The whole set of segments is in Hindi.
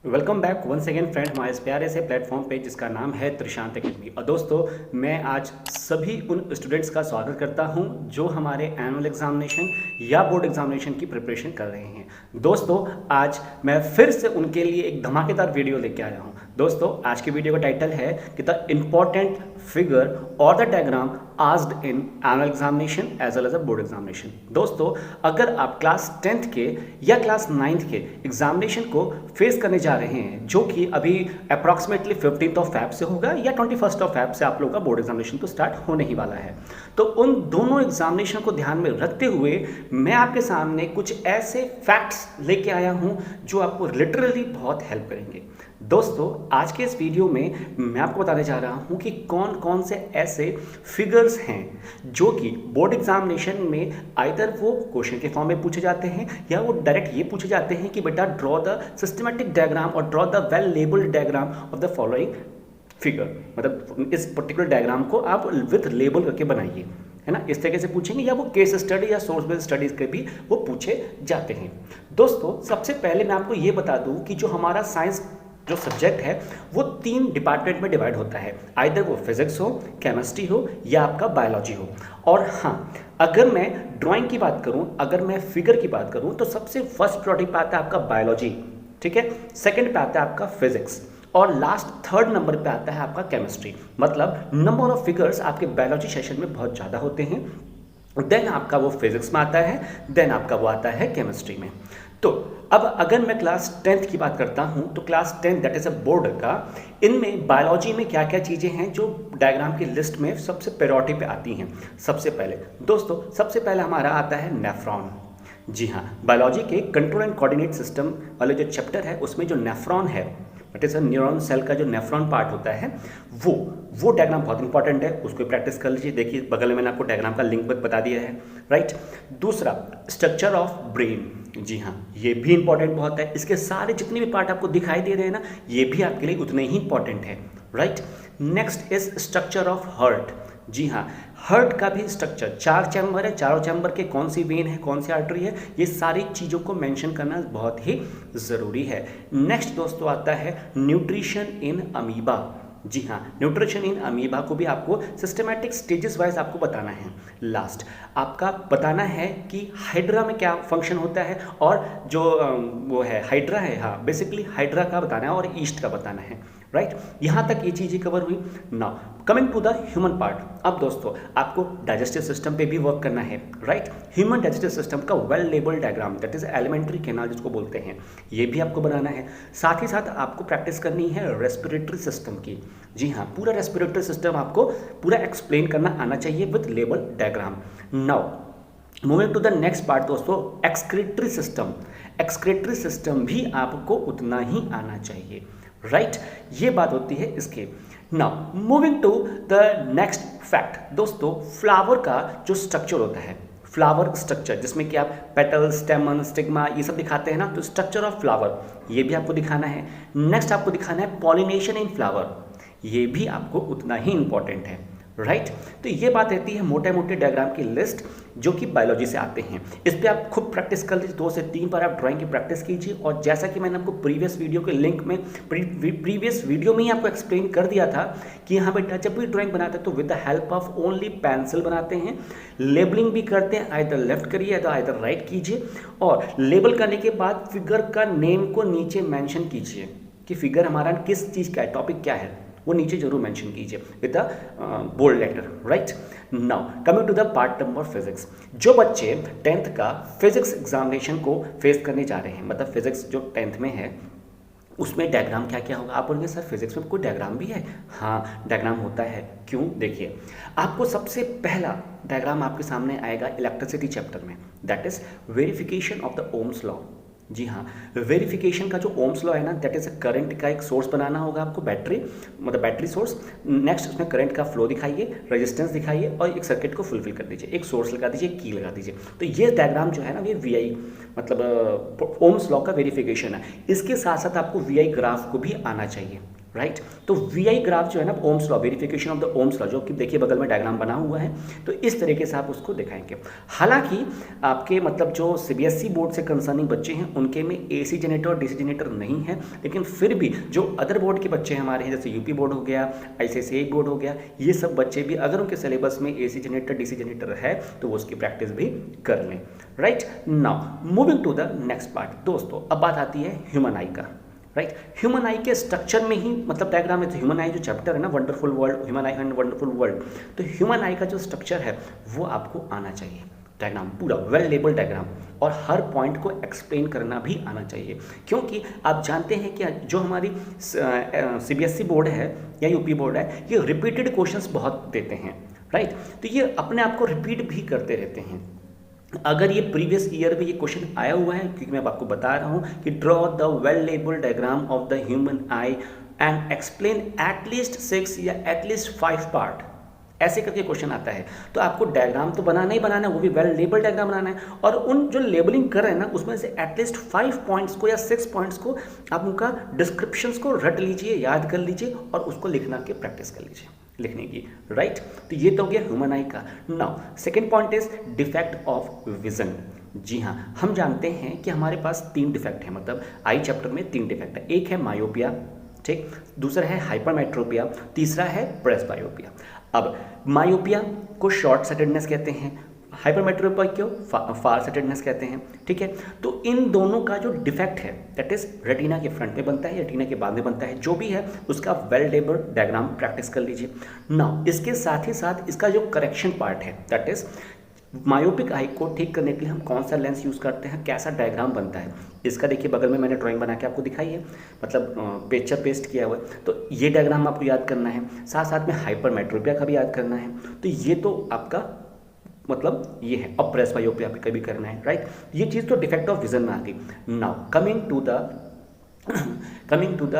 Welcome back once again friend हमारे इस प्यारे से प्लेटफॉर्म पे जिसका नाम है त्रिशांत एकेडमी। और दोस्तों, मैं आज सभी उन स्टूडेंट्स का स्वागत करता हूं जो हमारे एनुअल एग्जामिनेशन या बोर्ड एग्जामिनेशन की प्रिपरेशन कर रहे हैं। दोस्तों, आज मैं फिर से उनके लिए एक धमाकेदार वीडियो लेके आया हूं। दोस्तों, आज की वीडियो का टाइटल है कि द इम्पॉर्टेंट फिगर और the diagram asked in annual examination as well as a board examination. दोस्तों, अगर आप क्लास 10th के या क्लास 9th के एग्जामिनेशन को फेस करने जा रहे हैं, जो कि अभी अप्रॉक्सीमेटली 15th ऑफ फैब से होगा या 21st ऑफ फैब से आप लोगों का बोर्ड एग्जामिनेशन तो स्टार्ट होने ही वाला है, तो उन दोनों एग्जामिनेशन को ध्यान में रखते हुए मैं आपके सामने कुछ ऐसे फैक्ट्स लेके आया हूं जो आपको लिटरली बहुत हेल्प करेंगे। दोस्तों, आज के इस वीडियो में मैं आपको बताने जा रहा हूं कि कौन कौन से ऐसे फिगर्स हैं जो कि बोर्ड एग्जामिनेशन में आइदर वो क्वेश्चन के फॉर्म में पूछे जाते हैं या वो डायरेक्ट ये पूछे जाते हैं कि बेटा ड्रॉ द सिस्टमैटिक डायग्राम और draw the well labelled diagram of the following figure. मतलब इस पर्टिकुलर डायग्राम को आप विथ लेबल करके बनाइए, है ना। इस तरीके से पूछेंगे या वो केस स्टडी या सोर्स बेस्ड स्टडीज के भी वो पूछे जाते हैं। दोस्तों, सबसे पहले मैं आपको ये बता दूं कि जो हमारा साइंस जो सब्जेक्ट है वो 3 डिपार्टमेंट में डिवाइड होता है, आइदर वो फिजिक्स हो, केमिस्ट्री हो या आपका बायोलॉजी हो। और हाँ, अगर मैं ड्राइंग की बात करूं, अगर मैं फिगर की बात करूं, तो सबसे फर्स्ट प्रायोरिटी पे आता है आपका बायोलॉजी, ठीक है। सेकंड पे आता है आपका फिजिक्स और लास्ट थर्ड नंबर पे आता है आपका केमिस्ट्री। मतलब नंबर ऑफ फिगर्स आपके बायोलॉजी सेशन में बहुत ज़्यादा होते हैं, देन आपका वो फिजिक्स में आता है, देन आपका वो आता है केमिस्ट्री में। तो अब अगर मैं क्लास 10th की बात करता हूं, तो class 10 that is a board का, इनमें बायोलॉजी में क्या क्या चीज़ें हैं जो डायग्राम की लिस्ट में सबसे प्रायोरिटी पे आती हैं। सबसे पहले दोस्तों, सबसे पहले हमारा आता है नेफ्रॉन। जी हाँ, बायोलॉजी के कंट्रोल एंड कोऑर्डिनेट सिस्टम वाले जो चैप्टर है उसमें जो नेफ्रॉन है, दैट इज न्यूरॉन सेल का जो नेफ्रॉन पार्ट होता है, वो डायग्राम बहुत इंपॉर्टेंट है, उसको प्रैक्टिस कर लीजिए। देखिए बगल में मैंने आपको डायग्राम का लिंक बता दिया है, राइट। दूसरा, स्ट्रक्चर ऑफ ब्रेन। जी हाँ, ये भी इंपॉर्टेंट बहुत है। इसके सारे जितने भी पार्ट आपको दिखाई दे रहे हैं ना, ये भी आपके लिए उतने ही इंपॉर्टेंट है, right. Next is structure of heart. जी हाँ, हार्ट का भी स्ट्रक्चर, 4 चैम्बर है, चारों चैम्बर के कौन सी वेन है, कौन सी आर्टरी है, ये सारी चीज़ों को मेंशन करना बहुत ही ज़रूरी है। नेक्स्ट दोस्तों आता है न्यूट्रिशन इन अमीबा। जी हाँ, न्यूट्रिशन इन अमीबा को भी आपको सिस्टमैटिक स्टेजेस वाइज आपको बताना है। लास्ट आपका बताना है कि हाइड्रा में क्या फंक्शन होता है, और जो वो है हाइड्रा है, हाँ बेसिकली हाइड्रा का बताना है और ईस्ट का बताना है, राइट। यहाँ तक ये चीज़ें कवर हुई। Now coming to the human part. अब दोस्तों, आपको डाइजेस्टिव सिस्टम पे भी वर्क करना है, राइट। ह्यूमन डाइजेस्टिव सिस्टम का well labelled diagram, that is alimentary canal जिसको बोलते हैं, ये भी आपको बनाना है। साथ ही साथ आपको प्रैक्टिस करनी है रेस्पिरेटरी सिस्टम की। जी हाँ, पूरा रेस्पिरेटरी सिस्टम आपको पूरा एक्सप्लेन करना आना चाहिए with label diagram. Now moving to the next part दोस्तों, एक्सक्रीटरी सिस्टम। एक्सक्रीटरी सिस्टम भी आपको उतना ही आना चाहिए, राइट। ये बात होती है इसके। Now moving to the next fact दोस्तों, फ्लावर का जो स्ट्रक्चर होता है, फ्लावर स्ट्रक्चर जिसमें कि आप पेटल, स्टेमन, स्टिग्मा ये सब दिखाते हैं ना, तो स्ट्रक्चर ऑफ फ्लावर ये भी आपको दिखाना है। नेक्स्ट आपको दिखाना है पॉलिनेशन इन फ्लावर, ये भी आपको उतना ही इंपॉर्टेंट है, राइट। तो ये बात रहती है मोटे मोटे डायग्राम की लिस्ट जो कि बायोलॉजी से आते हैं। इस पे आप खुद प्रैक्टिस कर लीजिए, 2 से 3 बार आप ड्राइंग की प्रैक्टिस कीजिए। और जैसा कि मैंने आपको प्रीवियस वीडियो के लिंक में प्रीवियस वीडियो में ही आपको एक्सप्लेन कर दिया था कि हाँ बेटा, जब भी ड्राइंग बनाते हैं तो with the help of only pencil बनाते हैं, लेबलिंग भी करते हैं, आइदर लेफ्ट करिए या आइदर राइट कीजिए। और लेबल करने के बाद फिगर का नेम को नीचे मेंशन कीजिए कि फिगर हमारा किस चीज़ का है, टॉपिक क्या है, वो नीचे जरूर मेंशन कीजिए with the bold letter, right. Now coming to the part number physics. जो बच्चे 10th का फिजिक्स एग्जामिनेशन को फेस करने जा रहे हैं, मतलब फिजिक्स जो 10th में है उसमें डायग्राम क्या क्या होगा। आप बोलेंगे सर फिजिक्स में कोई डायग्राम भी है? हाँ, डायग्राम होता है। क्यों? देखिए, आपको सबसे पहला डायग्राम आपके सामने आएगा इलेक्ट्रिसिटी चैप्टर में, that is verification of the Ohm's law. जी हाँ, वेरिफिकेशन का जो ओम्स लॉ है ना, दैट इज करंट का एक सोर्स बनाना होगा आपको, बैटरी, मतलब बैटरी सोर्स। नेक्स्ट उसमें करंट का फ्लो दिखाइए, रेजिस्टेंस दिखाइए और एक सर्किट को फुलफिल कर दीजिए, एक सोर्स लगा दीजिए, की लगा दीजिए। तो ये डायग्राम जो है ना, ये वीआई मतलब ओम्स लॉ का वेरिफिकेशन है। इसके साथ साथ आपको वीआई ग्राफ को भी आना चाहिए, राइट। तो वी आई ग्राफ जो है ना, Ohm's law, verification of the Ohm's law, जो कि देखिए बगल में डायग्राम बना हुआ है, तो इस तरीके से आप उसको दिखाएंगे। हालांकि आपके मतलब जो सीबीएसई बोर्ड से कंसर्निंग बच्चे हैं उनके में एसी जनरेटर और डीसी जनरेटर नहीं है, लेकिन फिर भी जो अदर बोर्ड के बच्चे हमारे हैं, जैसे यूपी बोर्ड हो गया, आईसीएसई बोर्ड हो गया, ये सब बच्चे भी अगर उनके सिलेबस में एसी जनरेटर डीसी जनरेटर है तो वो उसकी प्रैक्टिस भी कर लें। Right, now moving to the next part. दोस्तों अब बात आती है ह्यूमन आई का। राइट, ह्यूमन आई के स्ट्रक्चर में ही मतलब डायग्राम है, तो ह्यूमन आई जो चैप्टर है ना, wonderful world, human I and wonderful world, तो ह्यूमन आई का जो स्ट्रक्चर है वो आपको आना चाहिए, डायग्राम पूरा वेल लेबल डायग्राम, और हर पॉइंट को एक्सप्लेन करना भी आना चाहिए। क्योंकि आप जानते हैं कि जो हमारी सीबीएसई बोर्ड है या यूपी बोर्ड है, ये रिपीटेड क्वेश्चंस बहुत देते हैं। राइट, तो ये अपने आप को रिपीट भी करते रहते हैं। अगर ये प्रीवियस ईयर में ये क्वेश्चन आया हुआ है, क्योंकि मैं आपको बता रहा हूँ कि draw the well label diagram of the human I and explain at least 6 या एटलीस्ट 5 पार्ट, ऐसे करके क्वेश्चन आता है। तो आपको डायग्राम तो बनाना ही बनाना है, वो भी वेल लेबल डायग्राम बनाना है, और उन जो लेबलिंग कर रहे हैं ना उसमें से एटलीस्ट 5 पॉइंट्स को या 6 पॉइंट्स को आप उनका डिस्क्रिप्शंस को रट लीजिए, याद कर लीजिए और उसको लिखना की प्रैक्टिस कर लीजिए लिखने की। राइट, तो ये तो हो गया ह्यूमन आई का। Now second point is defect of vision. जी हाँ, हम जानते हैं कि हमारे पास 3 डिफेक्ट है, मतलब आई चैप्टर में 3 डिफेक्ट है। एक है मायोपिया, ठीक, दूसरा है हाइपरमेट्रोपिया, तीसरा है प्रेसबायोपिया। अब मायोपिया को शॉर्ट साइटेडनेस कहते हैं, हाइपरमेट्रोपिया को फार साइटेडनेस कहते हैं। ठीक है, तो इन दोनों का जो डिफेक्ट है दैट इज रेटिना के फ्रंट में बनता है, रेटिना के बाद में बनता है, जो भी है उसका वेल लेबल डायग्राम प्रैक्टिस कर लीजिए। नाउ इसके साथ ही साथ इसका जो करेक्शन पार्ट है दैट इज मायोपिक आई को ठीक करने के लिए हम कौन सा लेंस यूज़ करते हैं, कैसा डायग्राम बनता है, इसका देखिए बगल में मैंने ड्राइंग बना के आपको दिखाई है, मतलब पिक्चर पेस्ट किया हुआ है। तो ये डायग्राम आपको याद करना है, साथ साथ में हाइपरमेट्रोपिया का भी याद करना है। तो ये तो आपका मतलब ये है, अब प्रेसबायोपिया का भी करना है। राइट, ये चीज़ तो डिफेक्ट ऑफ विजन में आ गई। Now coming to the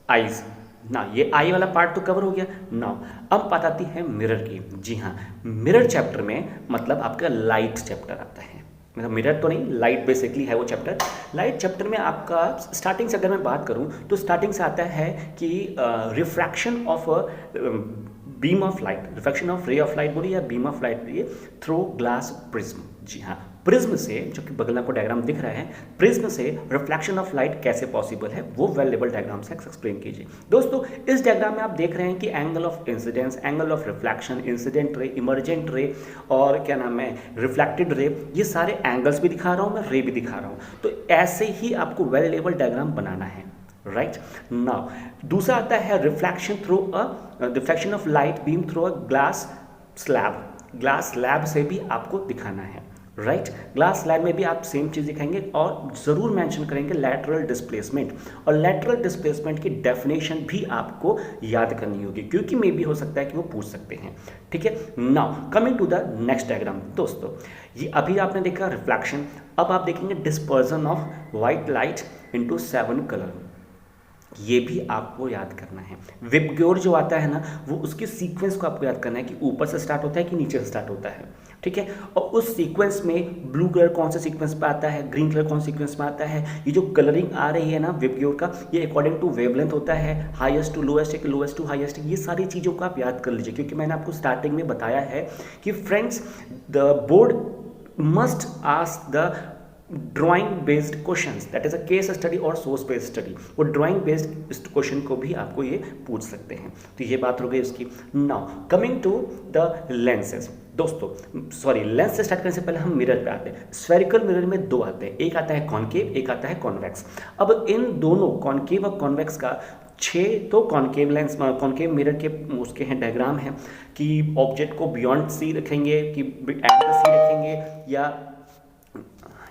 eyes ना, ये आई वाला पार्ट तो कवर हो गया। नाउ अब बात आती है मिरर की। जी हाँ, मिरर चैप्टर में मतलब आपका लाइट चैप्टर आता है, मतलब मिरर तो नहीं, लाइट बेसिकली है वो चैप्टर। लाइट चैप्टर में आपका स्टार्टिंग से अगर मैं बात करूं तो स्टार्टिंग से आता है कि refraction of beam of light, refraction of ray of light बोलिए या बीम ऑफ लाइट बोलिए थ्रू ग्लास प्रिज्म। जी हाँ, प्रिज्म से, जो कि बगल में आपको डायग्राम दिख रहा है, प्रिज्म से रिफ्लेक्शन ऑफ लाइट कैसे पॉसिबल है वो वेल लेबल डायग्राम से एक्सप्लेन कीजिए। दोस्तों इस डायग्राम में आप देख रहे हैं कि angle of incidence, angle of reflection, incident ray, emergent रे और क्या नाम है रिफ्लेक्टेड रे, ये सारे एंगल्स भी दिखा रहा हूँ मैं, रे भी दिखा रहा हूँ। तो ऐसे ही आपको वेल लेबल डायग्राम बनाना है। राइट, नाउ दूसरा आता है reflection through reflection of light beam through a glass slab. Glass slab से भी आपको दिखाना है। राइट, ग्लास स्लैब में भी आप सेम चीज़ दिखाएंगे और ज़रूर मेंशन करेंगे लैटरल डिस्प्लेसमेंट, और लैटरल डिस्प्लेसमेंट की डेफिनेशन भी आपको याद करनी होगी, क्योंकि मे भी हो सकता है कि वो पूछ सकते हैं। ठीक है, now coming to the next diagram. दोस्तों ये अभी आपने देखा रिफ्लेक्शन, अब आप देखेंगे dispersion of white light into 7 colour, ये भी आपको याद करना है। विबग्योर जो आता है ना, वो उसके सीक्वेंस को आपको याद करना है कि ऊपर से स्टार्ट होता है कि नीचे से स्टार्ट होता है। ठीक है, और उस सीक्वेंस में ब्लू कलर कौन सा सीक्वेंस में आता है, ग्रीन कलर कौन सा सीक्वेंस में आता है, ये जो कलरिंग आ रही है ना विबग्योर का, ये अकॉर्डिंग टू वेवलेंथ होता है, हाईएस्ट टू लोएस्ट है कि लोएस्ट टू हाईएस्ट है। ये सारी चीज़ों को आप याद कर लीजिए, क्योंकि मैंने आपको स्टार्टिंग में बताया है कि friends the board must ask the drawing based questions, that is a case study और सोर्स बेस्ड स्टडी। वो ड्राइंग बेस्ड क्वेश्चन को भी आपको ये पूछ सकते हैं। तो ये बात हो गई उसकी। Now coming to the lenses. दोस्तों सॉरी, लेंस से स्टार्ट करने से पहले हम मिरर पे आते हैं। स्फेरिकल मिरर में 2 आते हैं, एक आता है कॉनकेव, एक आता है कॉन्वेक्स। अब इन दोनों कॉनकेव और कॉन्वेक्स का 6 तो कॉनकेव लेंस, कॉनकेव मिरर के उसके हैं डायग्राम है कि ऑब्जेक्ट को बियॉन्ड सी रखेंगे कि एट द सी रखेंगे, या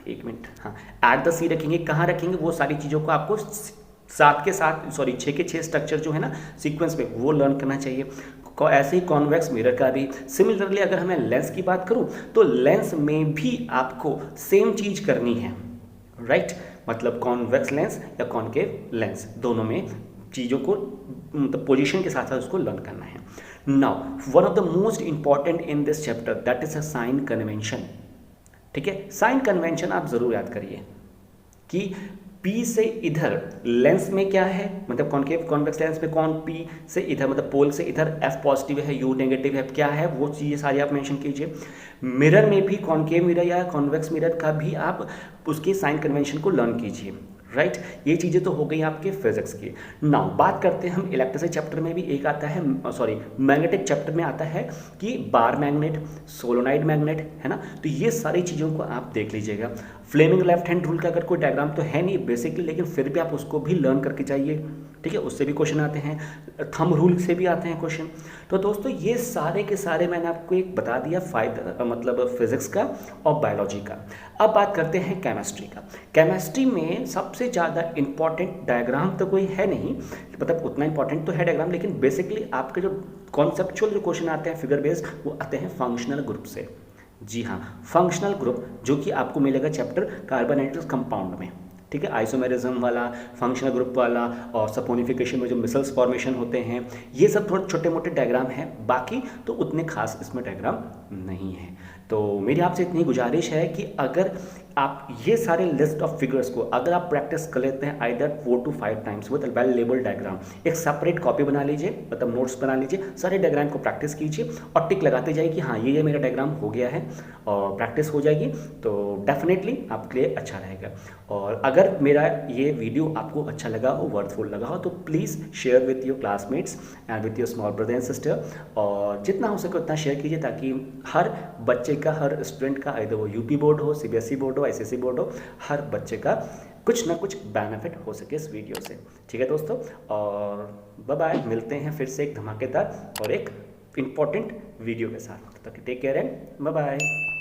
एक मिनट, हाँ एट द सी रखेंगे, कहाँ रखेंगे, वो सारी चीज़ों को आपको 6 के 6 स्ट्रक्चर जो है ना सीक्वेंस में, वो लर्न करना चाहिए। ऐसे ही कॉन्वेक्स मिरर का भी सिमिलरली, अगर मैं लेंस की बात करूं तो लेंस में भी आपको सेम चीज़ करनी है। राइट, मतलब कॉन्वेक्स लेंस या कॉनकेव लेंस, दोनों में चीज़ों को मतलब पोजीशन के साथ साथ उसको लर्न करना है। Now one of the most important in this chapter that is a sign convention. ठीक है, साइन कन्वेंशन आप जरूर याद करिए कि P से इधर लेंस में क्या है, मतलब कॉन्केव कॉन्वेक्स लेंस में कौन P से इधर, मतलब पोल से इधर F पॉजिटिव है, U नेगेटिव है, क्या है वो चीज़ें सारी आप मेंशन कीजिए। मिरर में भी कॉन्केव मिरर या कॉन्वेक्स मिरर का भी आप उसके साइन कन्वेंशन को लर्न कीजिए, राइट। ये चीज़ें तो हो गई आपके फिजिक्स की। नाउ बात करते हैं हम इलेक्ट्रिसिटी चैप्टर में भी एक आता है, सॉरी मैग्नेटिक चैप्टर में आता है कि बार मैग्नेट, सोलोनाइड मैग्नेट, है ना। तो ये सारी चीज़ों को आप देख लीजिएगा। फ्लेमिंग लेफ्ट हैंड रूल का अगर कोई डायग्राम तो है नहीं बेसिकली, लेकिन फिर भी आप उसको भी लर्न करके जाइए, ठीक है, उससे भी क्वेश्चन आते हैं, थंब रूल से भी आते हैं क्वेश्चन। तो दोस्तों ये सारे के सारे मैंने आपको एक बता दिया फायदा, मतलब फिजिक्स का और बायोलॉजी का। अब बात करते हैं केमिस्ट्री का। केमिस्ट्री में सबसे ज़्यादा इंपॉर्टेंट डायग्राम तो कोई है नहीं, मतलब उतना इंपॉर्टेंट तो है डायग्राम, लेकिन बेसिकली आपके जो कॉन्सेप्चुअल जो क्वेश्चन आते हैं फिगर बेस्ड, वो आते हैं फंक्शनल ग्रुप से। जी हाँ, फंक्शनल ग्रुप जो कि आपको मिलेगा चैप्टर कार्बोनेटेड कंपाउंड में, ठीक है, आइसोमेरिज्म वाला, फंक्शनल ग्रुप वाला, और सपोनिफिकेशन में जो मिसल्स फॉर्मेशन होते हैं, ये सब थोड़े छोटे मोटे डायग्राम हैं, बाकी तो उतने खास इसमें डायग्राम नहीं है। तो मेरी आपसे इतनी गुजारिश है कि अगर आप ये सारे लिस्ट ऑफ फिगर्स को अगर आप प्रैक्टिस कर लेते हैं either 4 to 5 times with well labelled diagram, एक सेपरेट कॉपी बना लीजिए, मतलब नोट्स बना लीजिए, सारे डायग्राम को प्रैक्टिस कीजिए और टिक लगाते जाइए कि हाँ ये मेरा डायग्राम हो गया है, और प्रैक्टिस हो जाएगी तो डेफिनेटली आपके लिए अच्छा रहेगा। और अगर मेरा ये वीडियो आपको अच्छा लगा हो, वर्थफुल लगा हो, तो please share with your classmates and with your small brother and sister, और जितना हो सके उतना शेयर कीजिए ताकि हर बच्चे का, हर स्टूडेंट का, आइदर वो यूपी बोर्ड हो, सीबीएसई बोर्ड हो, आईसीएसई बोर्ड हो, हर बच्चे का कुछ ना कुछ बेनिफिट हो सके इस वीडियो से। ठीक है दोस्तों, और बाय बाय, मिलते हैं फिर से एक धमाकेदार और एक इम्पॉर्टेंट वीडियो के साथ। तब तक take care and bye bye.